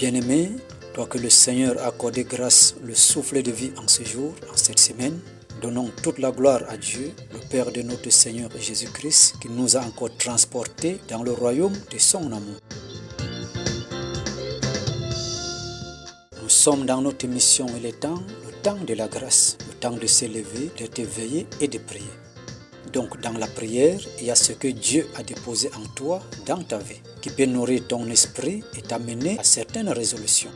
Bien-aimé, toi que le Seigneur a accordé grâce le souffle de vie en ce jour, en cette semaine, donnons toute la gloire à Dieu, le Père de notre Seigneur Jésus-Christ, qui nous a encore transportés dans le royaume de son amour. Nous sommes dans notre mission et le temps de la grâce, le temps de s'élever, d'être éveillé et de prier. Donc dans la prière, il y a ce que Dieu a déposé en toi, dans ta vie, qui peut nourrir ton esprit et t'amener à certaines résolutions.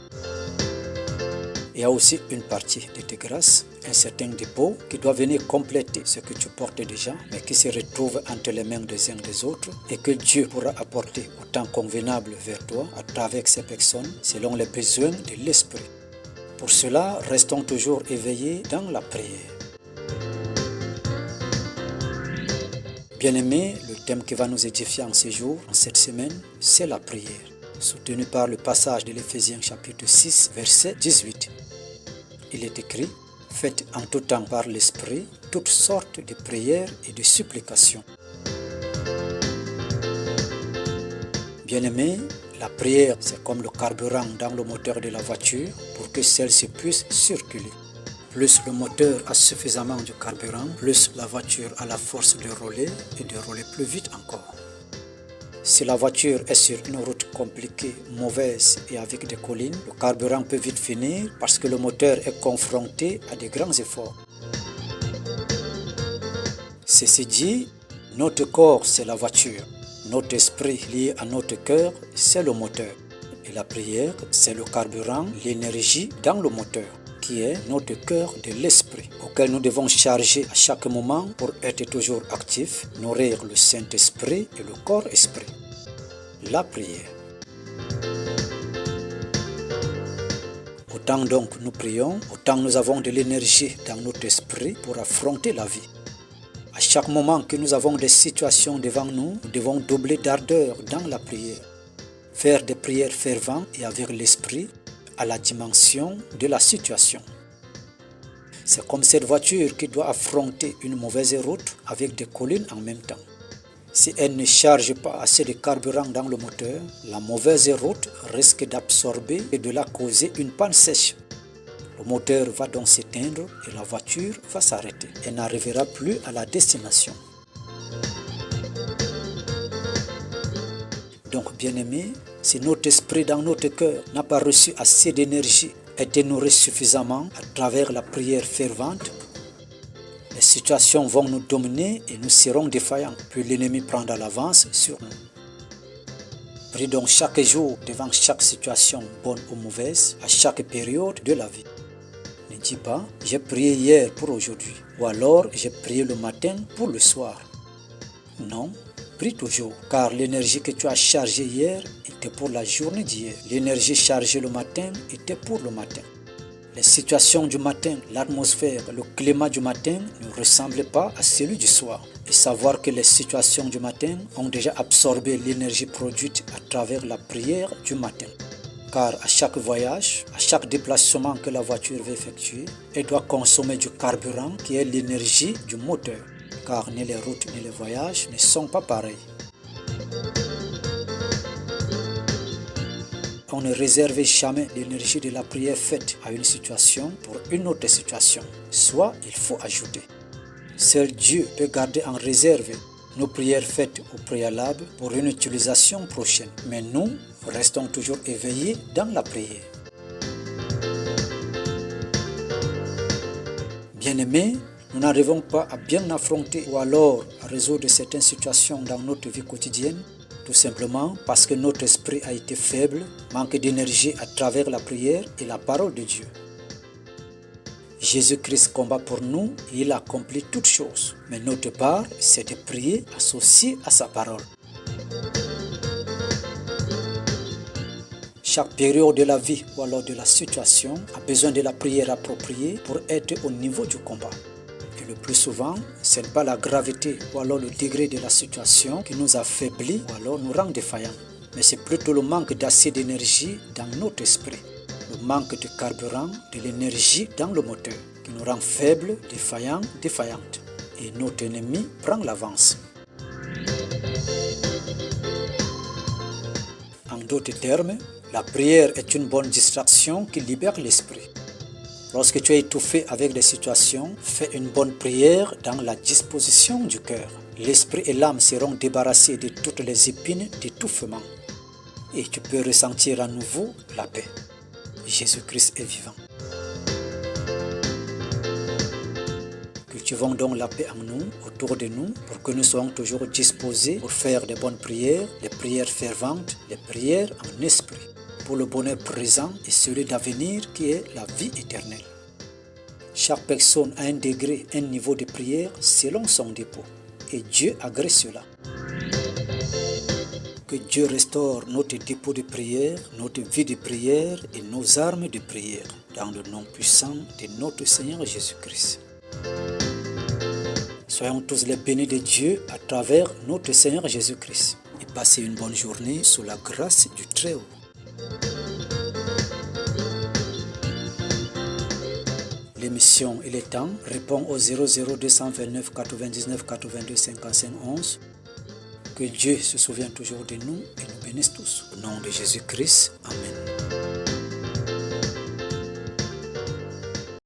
Il y a aussi une partie de tes grâces, un certain dépôt qui doit venir compléter ce que tu portes déjà, mais qui se retrouve entre les mains des uns des autres et que Dieu pourra apporter au temps convenable vers toi à travers ces personnes selon les besoins de l'esprit. Pour cela, restons toujours éveillés dans la prière. Bien-aimés, le thème qui va nous édifier en ce jour, en cette semaine, c'est la prière, soutenu par le passage de l'Éphésiens chapitre 6, verset 18. Il est écrit, « Faites en tout temps par l'Esprit toutes sortes de prières et de supplications. » Bien-aimés, la prière, c'est comme le carburant dans le moteur de la voiture pour que celle-ci puisse circuler. Plus le moteur a suffisamment de carburant, plus la voiture a la force de rouler et de rouler plus vite encore. Si la voiture est sur une route compliquée, mauvaise et avec des collines, le carburant peut vite finir parce que le moteur est confronté à de grands efforts. Ceci dit, notre corps c'est la voiture, notre esprit lié à notre cœur c'est le moteur. Et la prière c'est le carburant, l'énergie dans le moteur, qui est notre cœur de l'esprit, auquel nous devons charger à chaque moment pour être toujours actifs, nourrir le Saint-Esprit et le corps-esprit. La prière. Autant donc nous prions, autant nous avons de l'énergie dans notre esprit pour affronter la vie. À chaque moment que nous avons des situations devant nous, nous devons doubler d'ardeur dans la prière. Faire des prières ferventes et avec l'esprit à la dimension de la situation. C'est comme cette voiture qui doit affronter une mauvaise route avec des collines en même temps. Si elle ne charge pas assez de carburant dans le moteur, la mauvaise route risque d'absorber et de la causer une panne sèche. Le moteur va donc s'éteindre et la voiture va s'arrêter. Elle n'arrivera plus à la destination. Donc, bien-aimés, si notre esprit dans notre cœur n'a pas reçu assez d'énergie, été nourri suffisamment à travers la prière fervente, les situations vont nous dominer et nous serons défaillants, puis l'ennemi prendra l'avance sur nous. Prie donc chaque jour devant chaque situation, bonne ou mauvaise, à chaque période de la vie. Ne dis pas, j'ai prié hier pour aujourd'hui, ou alors j'ai prié le matin pour le soir. Non. Prie toujours, car l'énergie que tu as chargée hier était pour la journée d'hier. L'énergie chargée le matin était pour le matin. Les situations du matin, l'atmosphère, le climat du matin ne ressemblent pas à celui du soir. Et savoir que les situations du matin ont déjà absorbé l'énergie produite à travers la prière du matin. Car à chaque voyage, à chaque déplacement que la voiture va effectuer, elle doit consommer du carburant qui est l'énergie du moteur. Car ni les routes ni les voyages ne sont pas pareils. On ne réserve jamais l'énergie de la prière faite à une situation pour une autre situation. Soit il faut ajouter. Seul Dieu peut garder en réserve nos prières faites au préalable pour une utilisation prochaine. Mais nous restons toujours éveillés dans la prière. Bien-aimés, nous n'arrivons pas à bien affronter ou alors à résoudre certaines situations dans notre vie quotidienne, tout simplement parce que notre esprit a été faible, manque d'énergie à travers la prière et la parole de Dieu. Jésus-Christ combat pour nous et il accomplit toutes choses. Mais notre part, c'est de prier associé à sa parole. Chaque période de la vie ou alors de la situation a besoin de la prière appropriée pour être au niveau du combat. Le plus souvent, ce n'est pas la gravité ou alors le degré de la situation qui nous affaiblit ou alors nous rend défaillants. Mais c'est plutôt le manque d'assez d'énergie dans notre esprit. Le manque de carburant, de l'énergie dans le moteur qui nous rend faibles, défaillants, défaillantes. Et notre ennemi prend l'avance. En d'autres termes, La prière est une bonne distraction qui libère l'esprit. Lorsque tu es étouffé avec des situations, fais une bonne prière dans la disposition du cœur. L'esprit et l'âme seront débarrassés de toutes les épines d'étouffement. Et tu peux ressentir à nouveau la paix. Jésus-Christ est vivant. Cultivons donc la paix en nous, autour de nous, pour que nous soyons toujours disposés pour faire des bonnes prières, des prières ferventes, des prières en esprit, pour le bonheur présent et celui d'avenir qui est la vie éternelle. Chaque personne a un degré, un niveau de prière selon son dépôt, et Dieu agrée cela. Que Dieu restaure notre dépôt de prière, notre vie de prière et nos armes de prière, dans le nom puissant de notre Seigneur Jésus-Christ. Soyons tous les bénis de Dieu à travers notre Seigneur Jésus-Christ et passez une bonne journée sous la grâce du Très-Haut. L'émission Il est temps répond au 00229 99 82 55 11. Que Dieu se souvienne toujours de nous et nous bénisse tous. Au nom de Jésus-Christ. Amen.